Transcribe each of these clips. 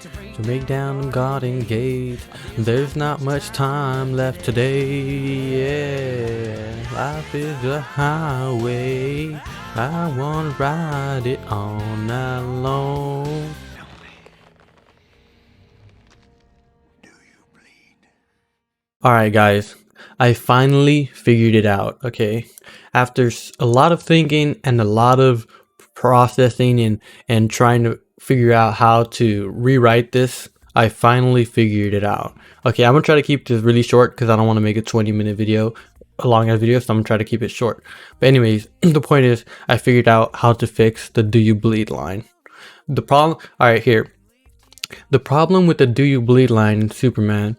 to break down the garden gate. There's not much time left today. Yeah, life is a highway. I wanna ride it all night long. Alright guys, I finally figured it out, okay? After a lot of thinking and a lot of processing and trying to figure out how to rewrite this, I finally figured it out. Okay, I'm gonna try to keep this really short because I don't want to make a 20-minute video, a long ass video, so I'm gonna try to keep it short. But anyways, the point is, I figured out how to fix the "Do you bleed" line. The problem, alright here, the problem with the "Do you bleed" line in Superman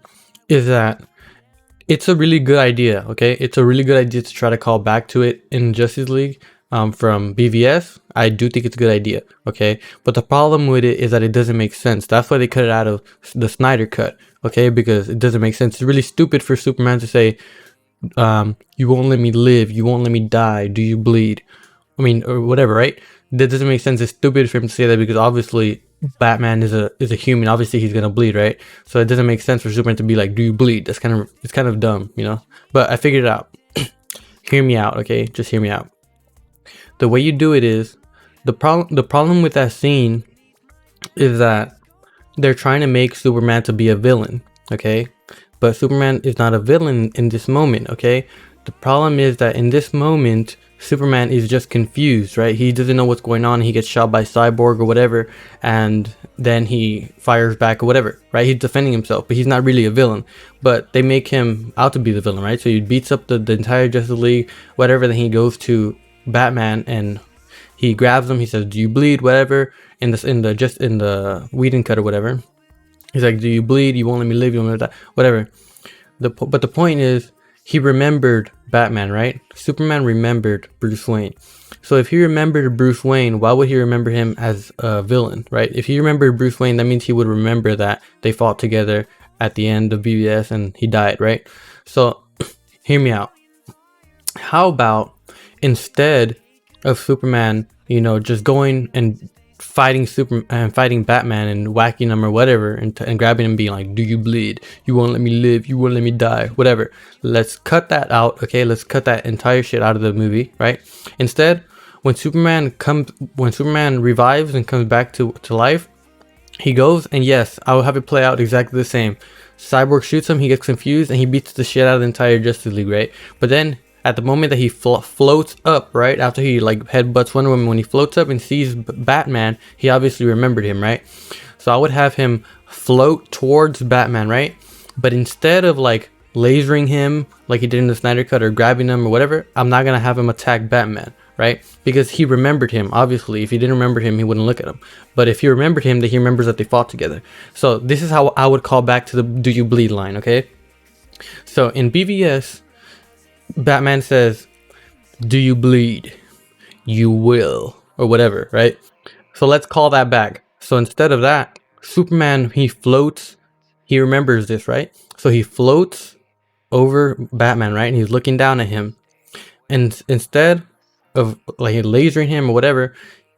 is that it's a really good idea, okay? It's a really good idea to try to call back to it in Justice League from BVS. I do think it's a good idea, okay? But the problem with it is that it doesn't make sense. That's why they cut it out of the Snyder cut, okay? Because it doesn't make sense. It's really stupid for Superman to say, you won't let me live, you won't let me die, do you bleed? I mean, or whatever, right? That doesn't make sense. It's stupid for him to say that because obviously Batman is a human. Obviously he's gonna bleed, right? So it doesn't make sense for Superman to be like, do you bleed? It's kind of dumb, you know? But I figured it out. Hear me out, okay? Just hear me out. The way you do it is, the problem with that scene is that they're trying to make Superman to be a villain, okay? But Superman is not a villain in this moment, okay? The problem is that in this moment, Superman is just confused, right? He doesn't know what's going on. He gets shot by Cyborg or whatever, and then he fires back or whatever, right? He's defending himself, but he's not really a villain. But they make him out to be the villain, right? So he beats up the entire Justice League, whatever. Then he goes to Batman and he grabs him. He says, "Do you bleed?" Whatever. In the Whedon cut or whatever. He's like, "Do you bleed? You won't let me live. You won't let me die." Whatever. But the point is, he remembered Batman, right? Superman remembered Bruce Wayne. So if he remembered Bruce Wayne, why would he remember him as a villain, right? If he remembered Bruce Wayne, that means he would remember that they fought together at the end of BVS and he died, right? So hear me out. How about instead of Superman, you know, just going and fighting fighting Batman and whacking him or whatever and grabbing him being like, "Do you bleed? You won't let me live, you won't let me die," whatever. Let's cut that out, okay? Let's cut that entire shit out of the movie, right? Instead, when Superman revives and comes back to life, he goes and yes, I will have it play out exactly the same. Cyborg shoots him, he gets confused and he beats the shit out of the entire Justice League, right? But then at the moment that he floats up, right after he like headbutts Wonder Woman, when he floats up and sees Batman, he obviously remembered him, right? So I would have him float towards Batman, right? But instead of like lasering him like he did in the Snyder cut or grabbing him or whatever, I'm not gonna have him attack Batman, right? Because he remembered him. Obviously, if he didn't remember him, he wouldn't look at him. But if he remembered him, then he remembers that they fought together. So this is how I would call back to the "Do you bleed" line, okay? So in BVS, Batman says, "Do you bleed? You will," or whatever, right? So let's call that back. So instead of that, Superman, he floats, he remembers this, right? So he floats over Batman, right? And he's looking down at him. And instead of like lasering him or whatever,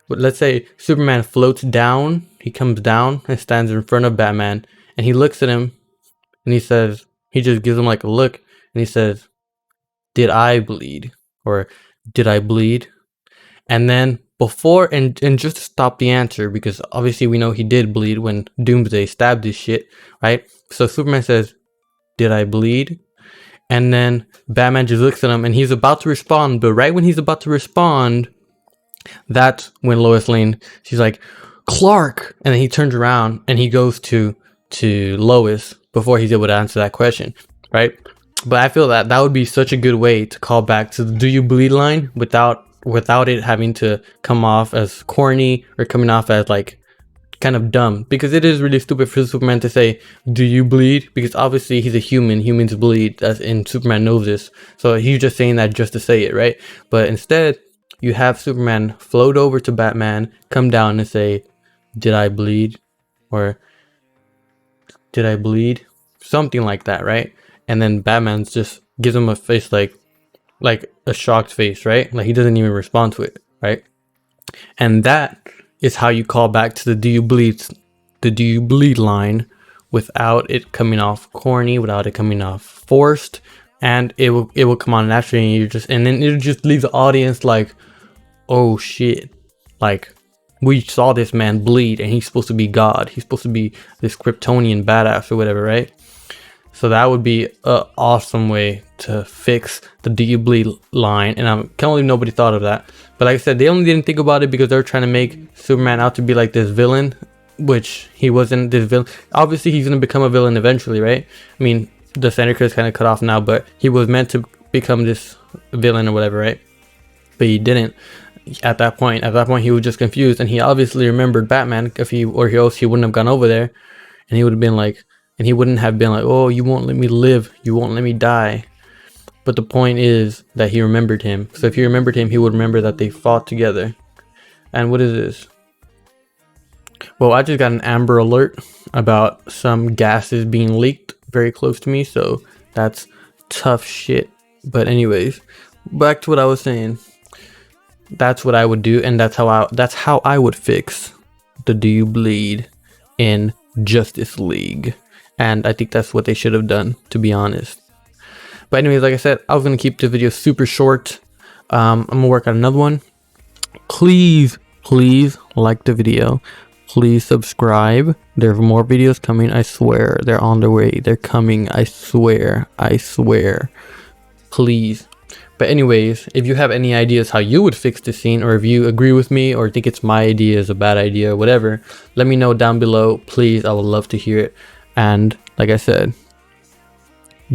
let's say Superman floats down, he comes down and stands in front of Batman and he looks at him and he says, he just gives him like a look and he says, "Did I bleed?" or "Did I bleed?" And then before, and just to stop the answer, because obviously we know he did bleed when Doomsday stabbed his shit, right? So Superman says, "Did I bleed?" And then Batman just looks at him and he's about to respond, but right when he's about to respond, that's when Lois Lane, she's like, "Clark!" And then he turns around and he goes to Lois before he's able to answer that question, right? But I feel that would be such a good way to call back to the "Do you bleed" line without it having to come off as corny or coming off as like kind of dumb, because it is really stupid for Superman to say, "Do you bleed?" because obviously he's a human, humans bleed, and Superman knows this, so he's just saying that just to say it, right? But instead you have Superman float over to Batman, come down and say, "Did I bleed?" or "Did I bleed?" something like that, right? And then Batman just gives him a face like a shocked face, right? Like he doesn't even respond to it, right? And that is how you call back to the "Do you bleed" the "Do you bleed" line without it coming off corny, without it coming off forced, and it will come on naturally, and then it just leaves the audience like, oh shit, like, we saw this man bleed and he's supposed to be God. He's supposed to be this Kryptonian badass or whatever, right? So that would be an awesome way to fix the "Do you bleed" line, and I can't believe nobody thought of that. But like I said, they only didn't think about it because they were trying to make Superman out to be like this villain, which he wasn't this villain. Obviously, he's going to become a villain eventually, right? I mean, the Senator is kind of cut off now, but he was meant to become this villain or whatever, right? But he didn't. At that point, he was just confused, and he obviously remembered Batman. If he else, he wouldn't have gone over there, and he would have been like, and he wouldn't have been like, oh, you won't let me live, you won't let me die. But the point is that he remembered him. So if he remembered him, he would remember that they fought together. And what is this? Well, I just got an Amber Alert about some gases being leaked very close to me, so that's tough shit. But anyways, back to what I was saying. That's what I would do, and that's how I would fix the "Do you bleed" in Justice League. And I think that's what they should have done, to be honest. But anyways, like I said, I was gonna keep the video super short. I'm gonna work on another one. Please like the video. Please subscribe. There's more videos coming. I swear, they're on their way. They're coming. I swear. Please. But anyways, if you have any ideas how you would fix this scene, or if you agree with me or think it's my idea is a bad idea or whatever, let me know down below. Please, I would love to hear it. And like I said,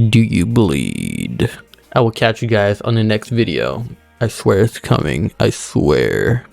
do you bleed? I will catch you guys on the next video. I swear it's coming. I swear.